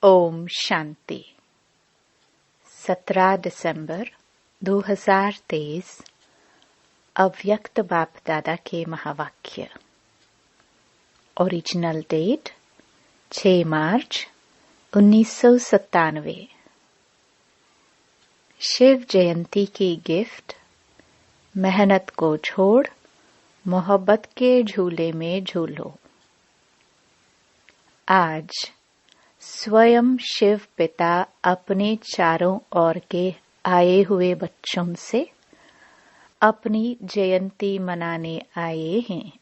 ओम शांति। 17 दिसंबर 2023 अव्यक्त बाप दादा के महावाक्य। ओरिजिनल डेट 6 मार्च 1997। शिव जयंती की गिफ्ट। मेहनत को छोड़ मोहब्बत के झूले में झूलो। आज स्वयं शिव पिता अपने चारों ओर के आए हुए बच्चों से अपनी जयंती मनाने आए हैं।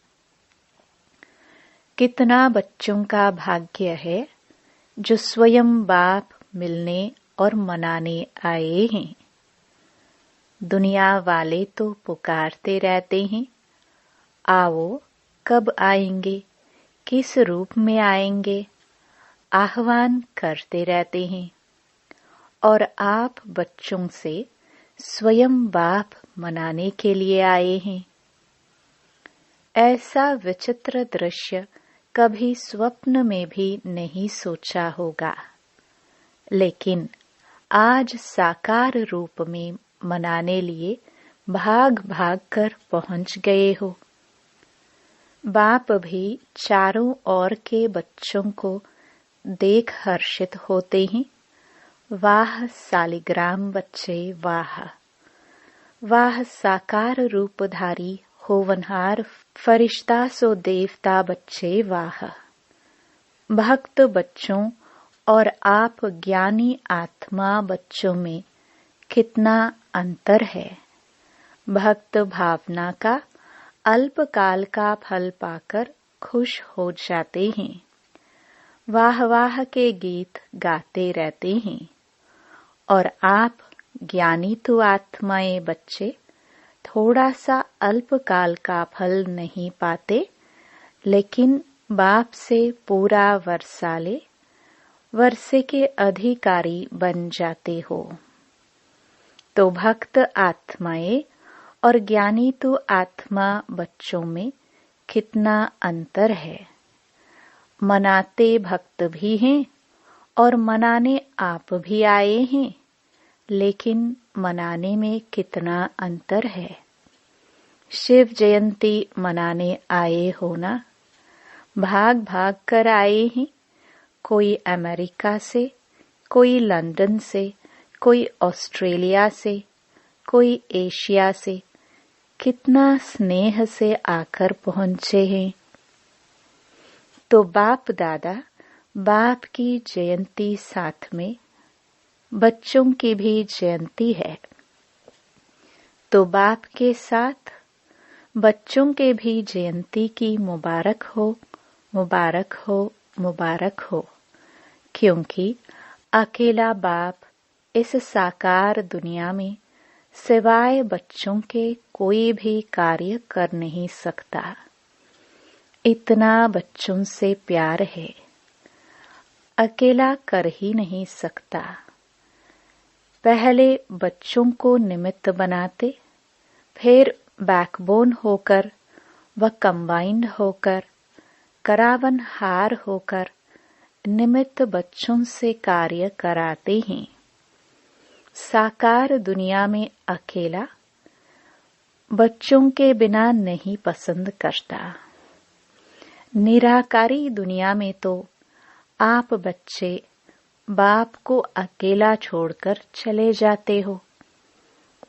कितना बच्चों का भाग्य है जो स्वयं बाप मिलने और मनाने आए हैं। दुनिया वाले तो पुकारते रहते हैं, आओ कब आएंगे, किस रूप में आएंगे, आह्वान करते रहते हैं। और आप बच्चों से स्वयं बाप मनाने के लिए आए हैं। ऐसा विचित्र दृश्य कभी स्वप्न में भी नहीं सोचा होगा, लेकिन आज साकार रूप में मनाने लिए भाग भाग कर पहुंच गए हो। बाप भी चारों ओर के बच्चों को देख हर्षित होते हैं। वाह सालिग्राम बच्चे, वाह वाह साकार रूपधारी होवनहार फरिश्ता सो देवता बच्चे, वाह। भक्त बच्चों और आप ज्ञानी आत्मा बच्चों में कितना अंतर है। भक्त भावना का अल्पकाल का फल पाकर खुश हो जाते हैं, वाह वाह के गीत गाते रहते हैं। और आप ज्ञानी तो आत्माएं बच्चे थोड़ा सा अल्पकाल का फल नहीं पाते, लेकिन बाप से पूरा वर्षे के अधिकारी बन जाते हो। तो भक्त आत्माएं और ज्ञानी तो आत्मा बच्चों में कितना अंतर है। मनाते भक्त भी हैं और मनाने आप भी आए हैं, लेकिन मनाने में कितना अंतर है। शिव जयंती मनाने आए हो ना, भाग भाग कर आए हैं। कोई अमेरिका से, कोई लंदन से, कोई ऑस्ट्रेलिया से, कोई एशिया से, कितना स्नेह से आकर पहुंचे हैं। तो बाप दादा बाप की जयंती साथ में बच्चों की भी जयंती है, तो बाप के साथ बच्चों के भी जयंती की मुबारक हो, मुबारक हो, मुबारक हो। क्योंकि अकेला बाप इस साकार दुनिया में सिवाय बच्चों के कोई भी कार्य कर नहीं सकता। इतना बच्चों से प्यार है, अकेला कर ही नहीं सकता। पहले बच्चों को निमित्त बनाते, फिर बैकबोन होकर व कंबाइंड होकर, करावन हार होकर निमित्त बच्चों से कार्य कराते हैं। साकार दुनिया में अकेला बच्चों के बिना नहीं पसंद करता। निराकारी दुनिया में तो आप बच्चे बाप को अकेला छोड़कर चले जाते हो,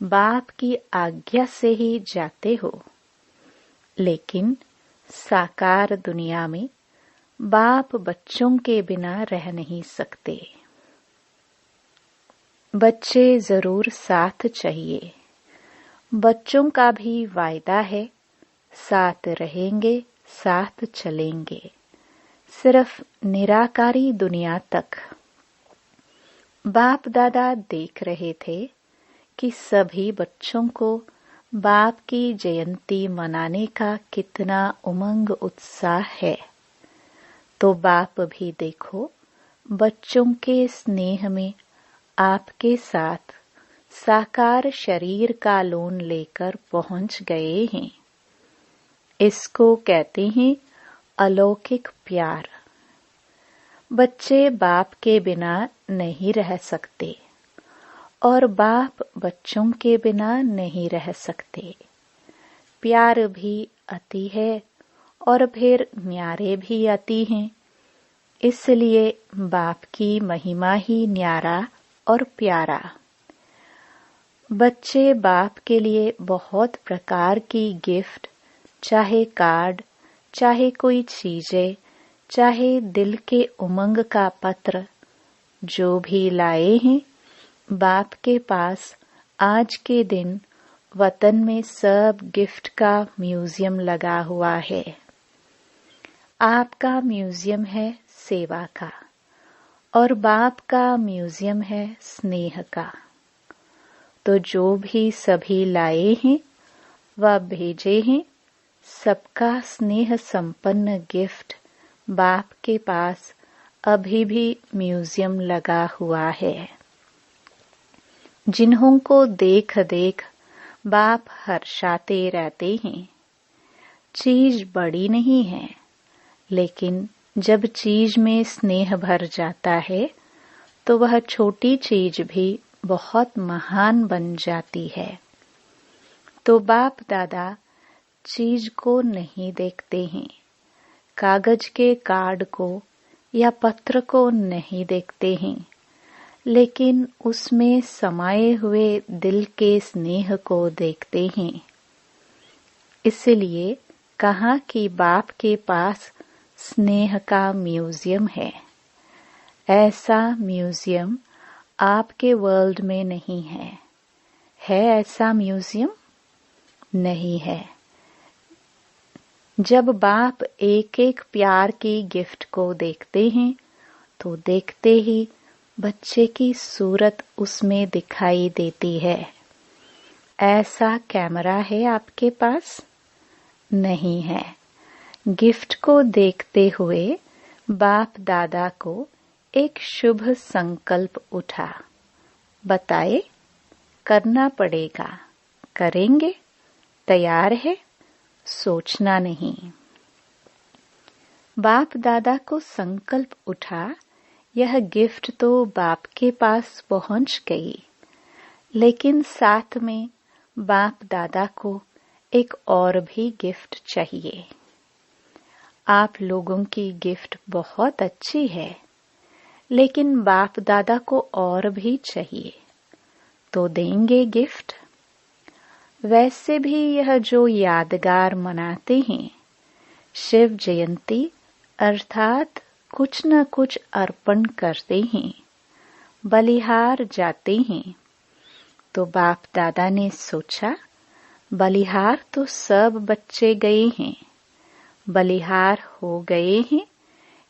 बाप की आज्ञा से ही जाते हो। लेकिन साकार दुनिया में बाप बच्चों के बिना रह नहीं सकते। बच्चे जरूर साथ चाहिए। बच्चों का भी वायदा है, साथ रहेंगे, साथ चलेंगे, सिर्फ निराकारी दुनिया तक। बाप दादा देख रहे थे कि सभी बच्चों को बाप की जयंती मनाने का कितना उमंग उत्साह है। तो बाप भी देखो बच्चों के स्नेह में आपके साथ साकार शरीर का लोन लेकर पहुंच गए हैं। इसको कहते हैं अलौकिक प्यार। बच्चे बाप के बिना नहीं रह सकते और बाप बच्चों के बिना नहीं रह सकते। प्यार भी अति है और फिर न्यारे भी अति हैं, इसलिए बाप की महिमा ही न्यारा और प्यारा। बच्चे बाप के लिए बहुत प्रकार की गिफ्ट, चाहे कार्ड, चाहे कोई चीजें, चाहे दिल के उमंग का पत्र, जो भी लाए हैं, बाप के पास आज के दिन वतन में सब गिफ्ट का म्यूजियम लगा हुआ है। आपका म्यूजियम है सेवा का और बाप का म्यूजियम है स्नेह का। तो जो भी सभी लाए हैं व भेजे हैं, सबका स्नेह संपन्न गिफ्ट बाप के पास अभी भी म्यूजियम लगा हुआ है। जिन्हों को देख देख बाप हर्षाते रहते हैं। चीज बड़ी नहीं है, लेकिन जब चीज में स्नेह भर जाता है तो वह छोटी चीज भी बहुत महान बन जाती है। तो बाप दादा चीज को नहीं देखते हैं, कागज के कार्ड को या पत्र को नहीं देखते हैं, लेकिन उसमें समाये हुए दिल के स्नेह को देखते हैं। इसलिए कहा कि बाप के पास स्नेह का म्यूजियम है। ऐसा म्यूजियम आपके वर्ल्ड में नहीं है। है ऐसा म्यूजियम? नहीं है। जब बाप एक एक प्यार की गिफ्ट को देखते हैं तो देखते ही बच्चे की सूरत उसमें दिखाई देती है। ऐसा कैमरा है आपके पास? नहीं है। गिफ्ट को देखते हुए बाप दादा को एक शुभ संकल्प उठा। बताए, करना पड़ेगा। करेंगे? तैयार है? सोचना नहीं। बाप दादा को संकल्प उठा, यह गिफ्ट तो बाप के पास पहुंच गई, लेकिन साथ में बाप दादा को एक और भी गिफ्ट चाहिए। आप लोगों की गिफ्ट बहुत अच्छी है, लेकिन बाप दादा को और भी चाहिए, तो देंगे गिफ्ट? वैसे भी यह जो यादगार मनाते हैं, शिव जयंती अर्थात कुछ न कुछ अर्पण करते हैं, बलिहार जाते हैं, तो बाप दादा ने सोचा बलिहार तो सब बच्चे गए हैं, बलिहार हो गए हैं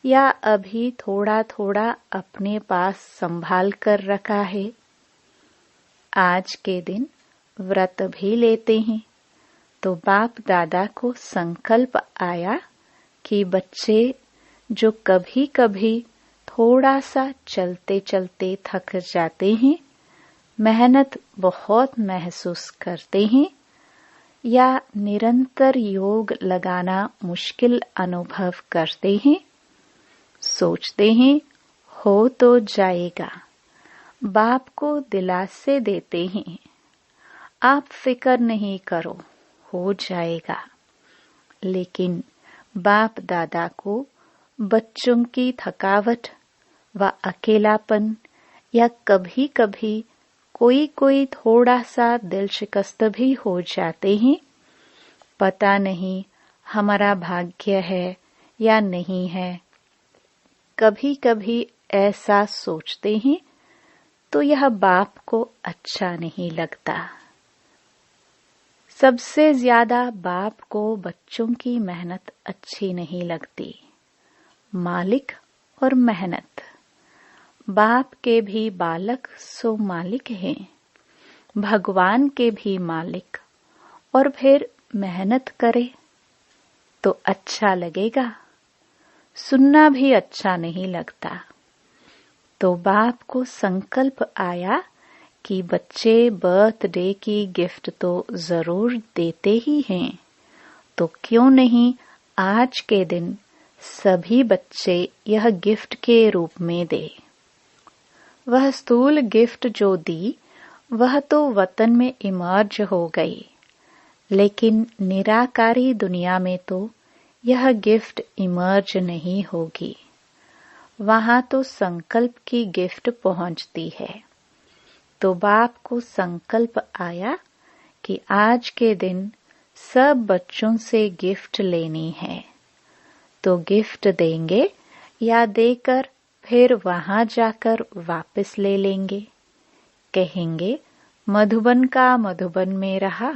या अभी थोड़ा थोड़ा अपने पास संभाल कर रखा है। आज के दिन व्रत भी लेते हैं, तो बाप दादा को संकल्प आया कि बच्चे जो कभी कभी थोड़ा सा चलते चलते थक जाते हैं, मेहनत बहुत महसूस करते हैं या निरंतर योग लगाना मुश्किल अनुभव करते हैं, सोचते हैं हो तो जाएगा, बाप को दिलासे देते हैं, आप फिक्र नहीं करो, हो जाएगा। लेकिन बाप दादा को बच्चों की थकावट व अकेलापन या कभी कभी कोई थोड़ा सा दिल शिकस्त भी हो जाते हैं। पता नहीं हमारा भाग्य है या नहीं है, कभी कभी ऐसा सोचते हैं, तो यह बाप को अच्छा नहीं लगता। सबसे ज्यादा बाप को बच्चों की मेहनत अच्छी नहीं लगती। मालिक और मेहनत। बाप के भी बालक सो मालिक हैं, भगवान के भी मालिक, और फिर मेहनत करे तो अच्छा लगेगा, सुनना भी अच्छा नहीं लगता। तो बाप को संकल्प आया कि बच्चे बर्थडे की गिफ्ट तो जरूर देते ही हैं, तो क्यों नहीं आज के दिन सभी बच्चे यह गिफ्ट के रूप में दे। वह स्थूल गिफ्ट जो दी वह तो वतन में इमर्ज हो गई, लेकिन निराकारी दुनिया में तो यह गिफ्ट इमर्ज नहीं होगी। वहां तो संकल्प की गिफ्ट पहुंचती है। तो बाप को संकल्प आया कि आज के दिन सब बच्चों से गिफ्ट लेनी है। तो गिफ्ट देंगे या देकर फिर वहां जाकर वापस ले लेंगे। कहेंगे मधुबन का मधुबन में रहा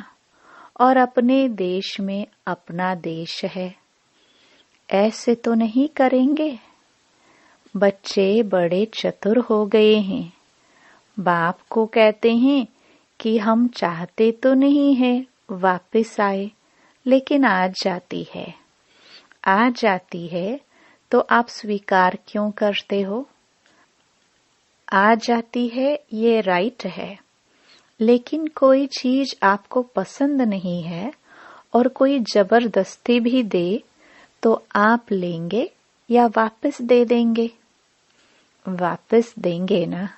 और अपने देश में अपना देश है। ऐसे तो नहीं करेंगे। बच्चे बड़े चतुर हो गए हैं। बाप को कहते हैं कि हम चाहते तो नहीं है वापस आए, लेकिन आ जाती है। आ जाती है तो आप स्वीकार क्यों करते हो? आ जाती है ये राइट है, लेकिन कोई चीज आपको पसंद नहीं है और कोई जबरदस्ती भी दे तो आप लेंगे या वापस दे देंगे? वापस देंगे ना,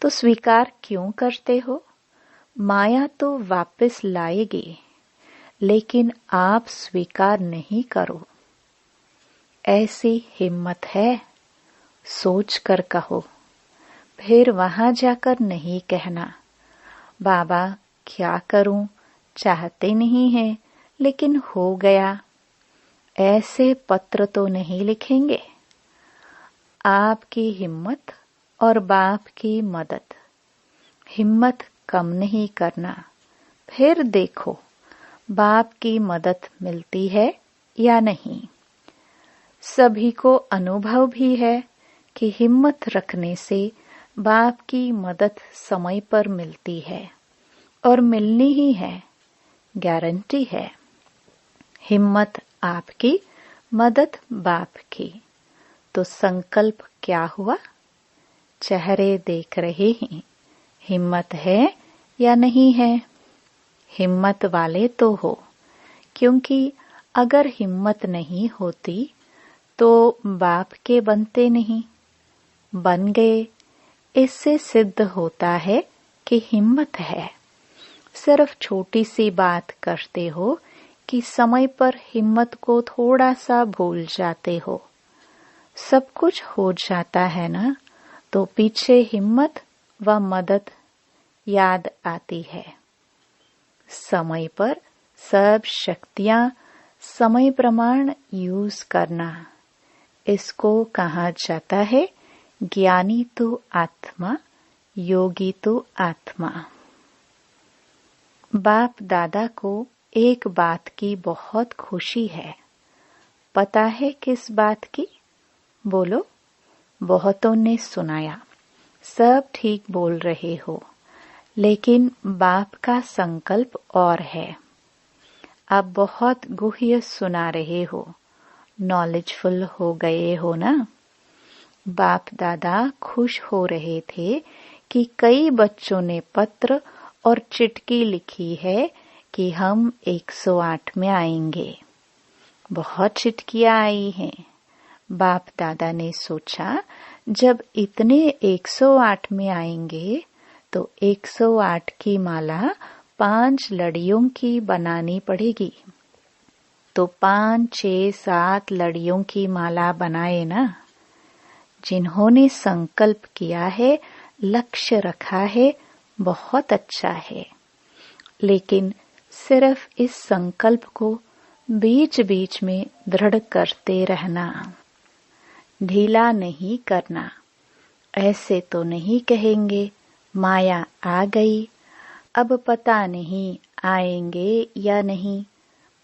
तो स्वीकार क्यों करते हो? माया तो वापस लाएगी, लेकिन आप स्वीकार नहीं करो। ऐसी हिम्मत है? सोच कर कहो। फिर वहां जाकर नहीं कहना बाबा क्या करूं, चाहते नहीं है लेकिन हो गया। ऐसे पत्र तो नहीं लिखेंगे। आपकी हिम्मत और बाप की मदद। हिम्मत कम नहीं करना। फिर देखो बाप की मदद मिलती है या नहीं। सभी को अनुभव भी है कि हिम्मत रखने से बाप की मदद समय पर मिलती है और मिलनी ही है, गारंटी है। हिम्मत आपकी, मदद बाप की। तो संकल्प क्या हुआ? चेहरे देख रहे हैं, हिम्मत है या नहीं है? हिम्मत वाले तो हो, क्योंकि अगर हिम्मत नहीं होती तो बाप के बनते नहीं। बन गए, इससे सिद्ध होता है कि हिम्मत है। सिर्फ छोटी सी बात करते हो कि समय पर हिम्मत को थोड़ा सा भूल जाते हो। सब कुछ हो जाता है ना, तो पीछे हिम्मत व मदद याद आती है। समय पर सब शक्तियां समय प्रमाण यूज करना, इसको कहा जाता है ज्ञानी तो आत्मा, योगी तो आत्मा। बाप दादा को एक बात की बहुत खुशी है। पता है किस बात की? बोलो। बहुतों ने सुनाया, सब ठीक बोल रहे हो, लेकिन बाप का संकल्प और है। आप बहुत गुह्य सुना रहे हो, नॉलेजफुल हो गए हो ना। बाप दादा खुश हो रहे थे कि कई बच्चों ने पत्र और चिट्ठी लिखी है कि हम 108 में आएंगे। बहुत चिट्ठियां आई हैं। बाप दादा ने सोचा जब इतने 108 में आएंगे तो 108 की माला 5 लड़ियों की बनानी पड़ेगी। तो 5, 6, 7 लड़ियों की माला बनाए ना। जिन्होंने संकल्प किया है, लक्ष्य रखा है, बहुत अच्छा है, लेकिन सिर्फ इस संकल्प को बीच बीच में दृढ़ करते रहना, ढीला नहीं करना। ऐसे तो नहीं कहेंगे माया आ गई, अब पता नहीं आएंगे या नहीं।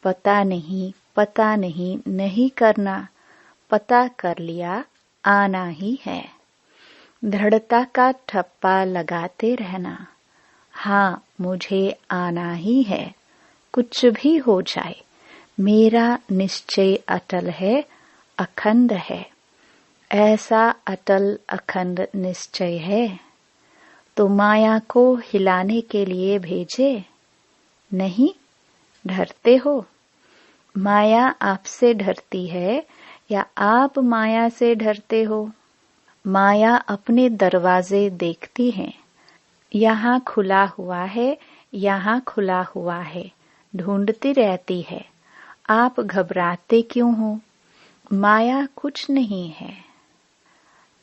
पता नहीं, नहीं करना। पता कर लिया, आना ही है। दृढ़ता का ठप्पा लगाते रहना। हाँ, मुझे आना ही है, कुछ भी हो जाए। मेरा निश्चय अटल है, अखंड है। ऐसा अटल अखंड निश्चय है तो माया को हिलाने के लिए भेजे नहीं। डरते हो? माया आपसे डरती है या आप माया से डरते हो? माया अपने दरवाजे देखती है, यहाँ खुला हुआ है, यहाँ खुला हुआ है, ढूंढती रहती है। आप घबराते क्यों हो? माया कुछ नहीं है।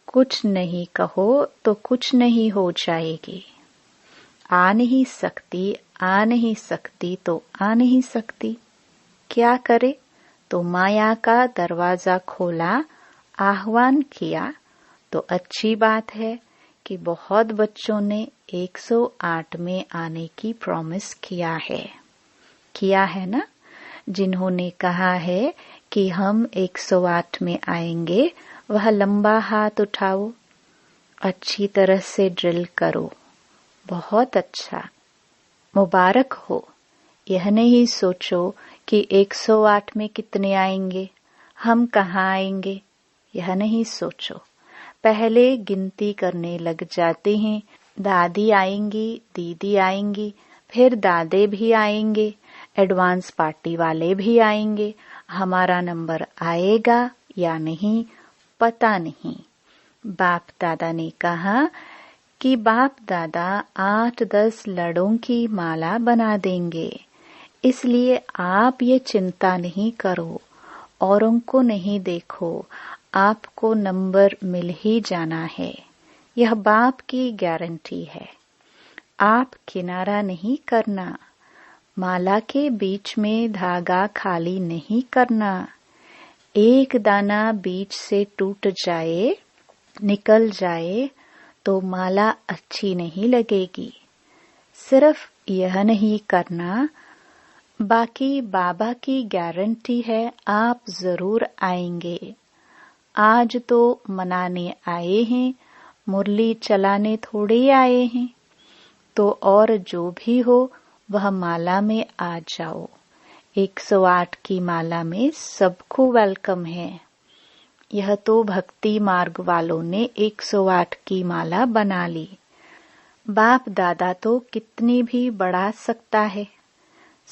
कुछ नहीं कहो तो कुछ नहीं हो जाएगी। आ नहीं सकती, आ नहीं सकती तो आ नहीं सकती। क्या करे? तो माया का दरवाजा खोला, आह्वान किया। तो अच्छी बात है कि बहुत बच्चों ने 108 में आने की प्रॉमिस किया है ना? जिन्होंने कहा है कि हम 108 में आएंगे, वह लंबा हाथ उठाओ। अच्छी तरह से ड्रिल करो। बहुत अच्छा, मुबारक हो। यह नहीं सोचो कि 108 में कितने आएंगे, हम कहाँ आएंगे, यह नहीं सोचो। पहले गिनती करने लग जाते हैं। दादी आएंगी, दीदी आएंगी, फिर दादे भी आएंगे, एडवांस पार्टी वाले भी आएंगे। हमारा नंबर आएगा या नहीं पता नहीं। बाप दादा ने कहा कि बाप दादा 8-10 लड़ों की माला बना देंगे, इसलिए आप ये चिंता नहीं करो, औरों को नहीं देखो, आपको नंबर मिल ही जाना है। यह बाप की गारंटी है। आप किनारा नहीं करना, माला के बीच में धागा खाली नहीं करना। एक दाना बीच से टूट जाए, निकल जाए तो माला अच्छी नहीं लगेगी। सिर्फ यह नहीं करना, बाकी बाबा की गारंटी है आप जरूर आएंगे। आज तो मनाने आए हैं, मुरली चलाने थोड़े आए हैं। तो और जो भी हो वह माला में आ जाओ। 108 की माला में सबको वेलकम है। यह तो भक्ति मार्ग वालों ने 108 की माला बना ली। बाप दादा तो कितनी भी बढ़ा सकता है,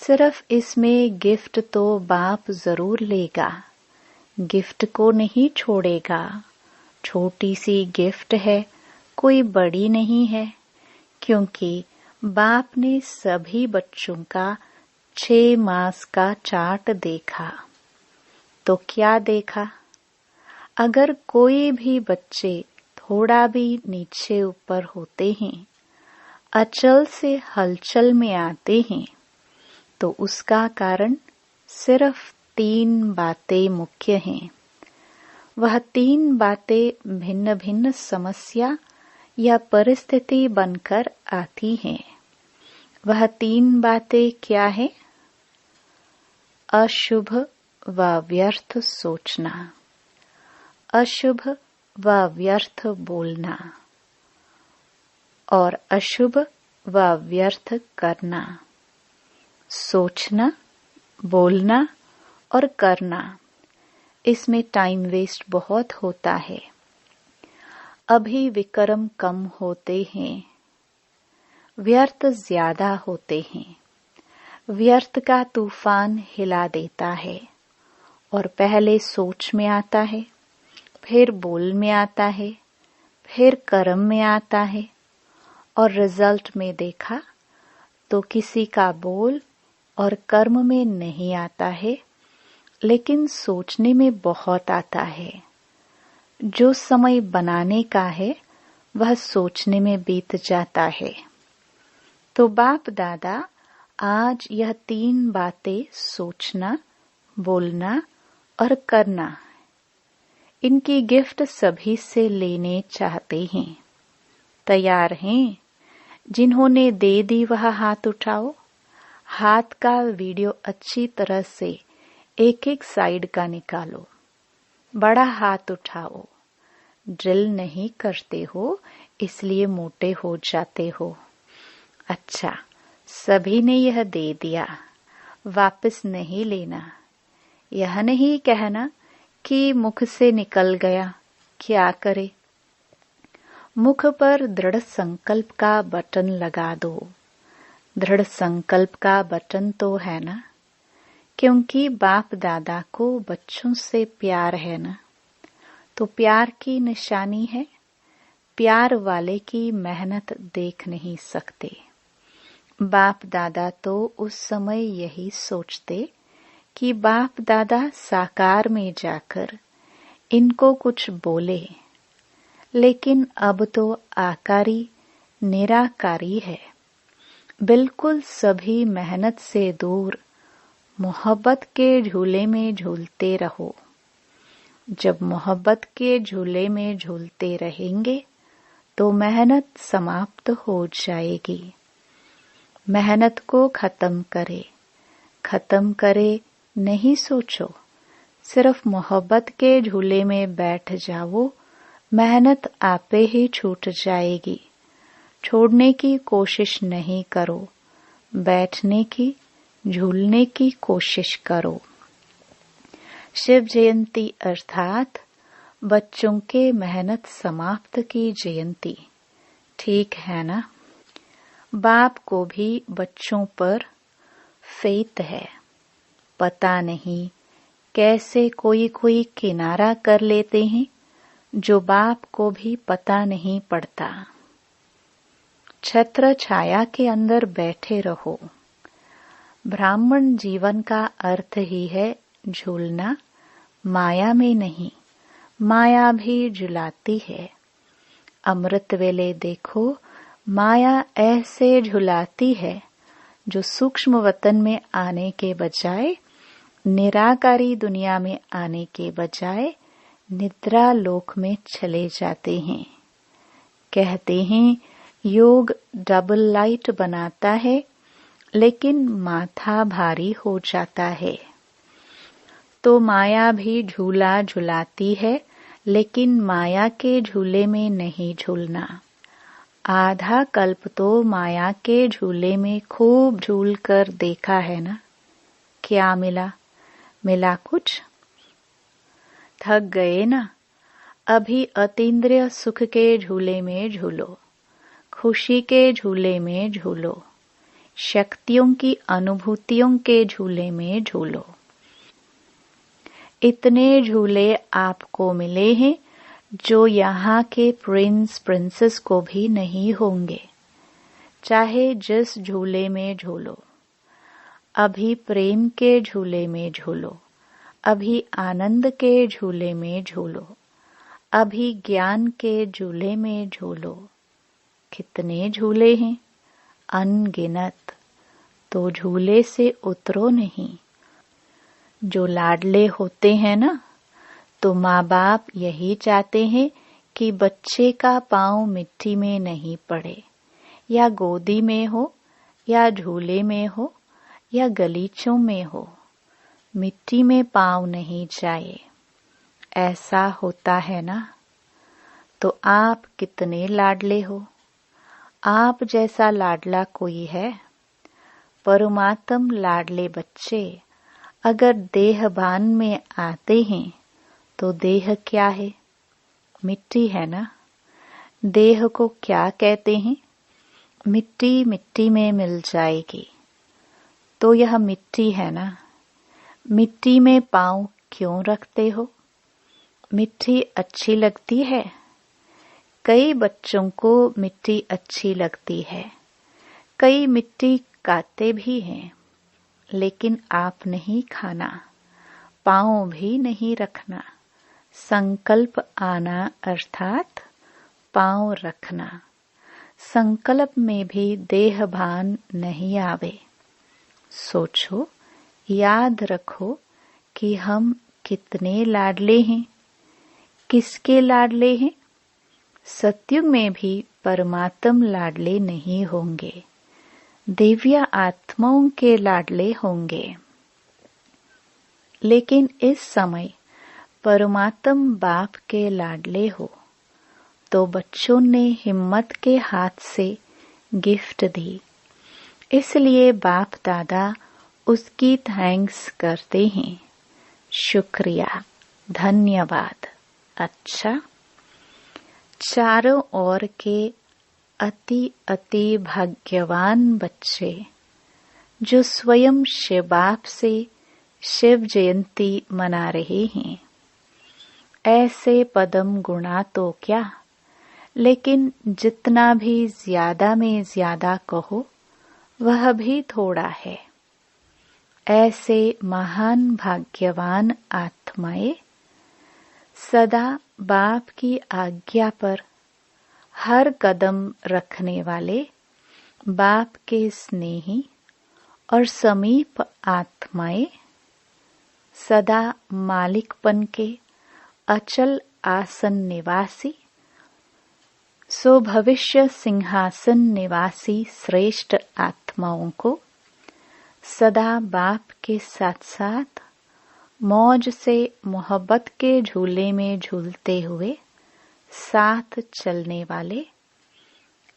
सिर्फ इसमें गिफ्ट तो बाप जरूर लेगा, गिफ्ट को नहीं छोड़ेगा। छोटी सी गिफ्ट है, कोई बड़ी नहीं है, क्योंकि बाप ने सभी बच्चों का 6 मास का चार्ट देखा। तो क्या देखा? अगर कोई भी बच्चे थोड़ा भी नीचे ऊपर होते हैं, अचल से हलचल में आते हैं, तो उसका कारण सिर्फ 3 बातें मुख्य हैं। वह 3 बातें भिन्न भिन्न समस्या या परिस्थिति बनकर आती हैं। वह 3 बातें क्या है? अशुभ व व्यर्थ सोचना, अशुभ व व्यर्थ बोलना और अशुभ व व्यर्थ करना। सोचना, बोलना और करना, इसमें टाइम वेस्ट बहुत होता है। अभी विक्रम कम होते हैं, व्यर्थ ज्यादा होते हैं। व्यर्थ का तूफान हिला देता है और पहले सोच में आता है, फिर बोल में आता है, फिर कर्म में आता है और रिजल्ट में देखा तो किसी का बोल और कर्म में नहीं आता है, लेकिन सोचने में बहुत आता है। जो समय बनाने का है वह सोचने में बीत जाता है। तो बाप दादा आज यह 3 बातें सोचना, बोलना और करना, इनकी गिफ्ट सभी से लेने चाहते हैं। तैयार हैं? जिन्होंने दे दी वह हाथ उठाओ। हाथ का वीडियो अच्छी तरह से एक एक साइड का निकालो। बड़ा हाथ उठाओ। ड्रिल नहीं करते हो इसलिए मोटे हो जाते हो। अच्छा, सभी ने यह दे दिया, वापस नहीं लेना। यह नहीं कहना कि मुख से निकल गया, क्या करे। मुख पर दृढ़ संकल्प का बटन लगा दो। दृढ़ संकल्प का बटन तो है ना, क्योंकि बाप दादा को बच्चों से प्यार है ना, तो प्यार की निशानी है। प्यार वाले की मेहनत देख नहीं सकते। बाप दादा तो उस समय यही सोचते कि बाप दादा साकार में जाकर इनको कुछ बोले, लेकिन अब तो आकारी निराकारी है। बिल्कुल सभी मेहनत से दूर मोहब्बत के झूले में झूलते रहो। जब मोहब्बत के झूले में झूलते रहेंगे तो मेहनत समाप्त हो जाएगी। मेहनत को खत्म करे नहीं सोचो, सिर्फ मोहब्बत के झूले में बैठ जाओ, मेहनत आपे ही छूट जाएगी। छोड़ने की कोशिश नहीं करो, बैठने की, झूलने की कोशिश करो। शिव जयंती अर्थात बच्चों के मेहनत समाप्त की जयंती, ठीक है ना? बाप को भी बच्चों पर फेथ है। पता नहीं कैसे कोई किनारा कर लेते हैं जो बाप को भी पता नहीं पड़ता। छत्र छाया के अंदर बैठे रहो। ब्राह्मण जीवन का अर्थ ही है झूलना, माया में नहीं। माया भी झुलाती है। अमृत वेले देखो, माया ऐसे झुलाती है जो सूक्ष्म वतन में आने के बजाय, निराकारी दुनिया में आने के बजाय निद्रा लोक में चले जाते हैं। कहते हैं योग डबल लाइट बनाता है, लेकिन माथा भारी हो जाता है। तो माया भी झूला झुलाती है, लेकिन माया के झूले में नहीं झूलना। आधा कल्प तो माया के झूले में खूब झूल कर देखा है ना। क्या मिला कुछ? थक गए ना? अभी अतीन्द्रिय सुख के झूले में झूलो, खुशी के झूले में झूलो, शक्तियों की अनुभूतियों के झूले में झूलो। इतने झूले आपको मिले हैं जो यहाँ के प्रिंस प्रिंसेस को भी नहीं होंगे। चाहे जिस झूले में झूलो, अभी प्रेम के झूले में झूलो, अभी आनंद के झूले में झूलो, अभी ज्ञान के झूले में झूलो। कितने झूले हैं? अनगिनत। तो झूले से उतरो नहीं। जो लाडले होते हैं ना, तो माँ बाप यही चाहते हैं कि बच्चे का पाँव मिट्टी में नहीं पड़े, या गोदी में हो, या झूले में हो, या गलीचों में हो, मिट्टी में पाँव नहीं जाए। ऐसा होता है ना? तो आप कितने लाडले हो? आप जैसा लाडला कोई है? परमात्म लाडले बच्चे अगर देहभान में आते हैं तो देह क्या है? मिट्टी है ना। देह को क्या कहते हैं? मिट्टी मिट्टी में मिल जाएगी। तो यह मिट्टी है ना। मिट्टी में पाँव क्यों रखते हो? मिट्टी अच्छी लगती है। कई बच्चों को मिट्टी अच्छी लगती है, कई मिट्टी काटते भी हैं, लेकिन आप नहीं खाना, पाँव भी नहीं रखना। संकल्प आना अर्थात पाँव रखना। संकल्प में भी देहभान नहीं आवे। सोचो, याद रखो कि हम कितने लाडले हैं। किसके लाडले हैं? सत्युग में भी परमात्म लाडले नहीं होंगे, दिव्य आत्माओं के लाडले होंगे। लेकिन इस समय परमात्म बाप के लाडले हो, तो बच्चों ने हिम्मत के हाथ से गिफ्ट दी, इसलिए बाप दादा उसकी थैंक्स करते हैं। शुक्रिया, धन्यवाद। अच्छा, चारों ओर के अति अति भाग्यवान बच्चे जो स्वयं शिव बाप से शिव जयंती मना रहे हैं। ऐसे पदम गुणा तो क्या, लेकिन जितना भी ज्यादा में ज्यादा कहो वह भी थोड़ा है। ऐसे महान भाग्यवान आत्माएं सदा बाप की आज्ञा पर हर कदम रखने वाले बाप के स्नेही और समीप आत्माएं सदा मालिकपन के अचल आसन निवासी सो भविष्य सिंहासन निवासी श्रेष्ठ आत्माओं को सदा बाप के साथ साथ मौज से मोहब्बत के झूले में झूलते हुए साथ चलने वाले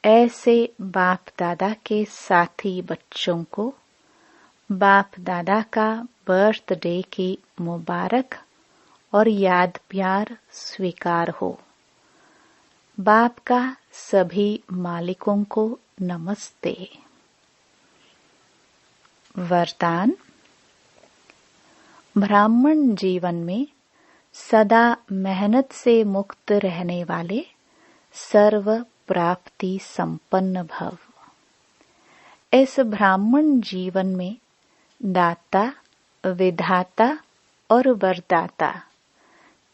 ऐसे बाप दादा के साथी बच्चों को बाप दादा का बर्थडे की मुबारक और याद प्यार स्वीकार हो। बाप का सभी मालिकों को नमस्ते। वरदान। ब्राह्मण जीवन में सदा मेहनत से मुक्त रहने वाले सर्व प्राप्ति संपन्न भव। इस ब्राह्मण जीवन में दाता, विधाता और वरदाता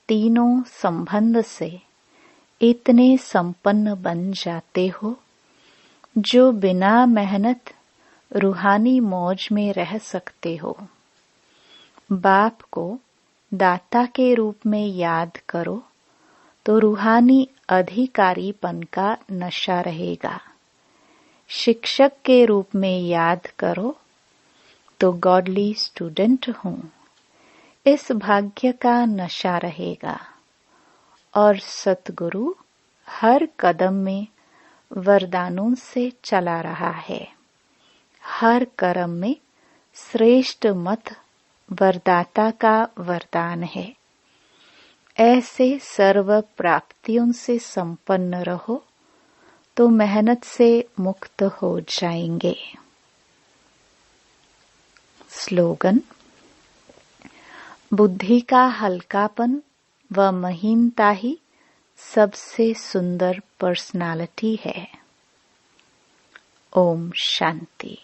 तीनों संबंध से इतने संपन्न बन जाते हो जो बिना मेहनत रूहानी मौज में रह सकते हो। बाप को दाता के रूप में याद करो तो रूहानी अधिकारीपन का नशा रहेगा। शिक्षक के रूप में याद करो तो गॉडली स्टूडेंट हूँ, इस भाग्य का नशा रहेगा। और सतगुरु हर कदम में वरदानों से चला रहा है। हर कर्म में श्रेष्ठ मत वरदाता का वरदान है। ऐसे सर्व प्राप्तियों से संपन्न रहो तो मेहनत से मुक्त हो जाएंगे। स्लोगन। बुद्धि का हल्कापन व महीनता ही सबसे सुंदर पर्सनालिटी है। ओम शांति।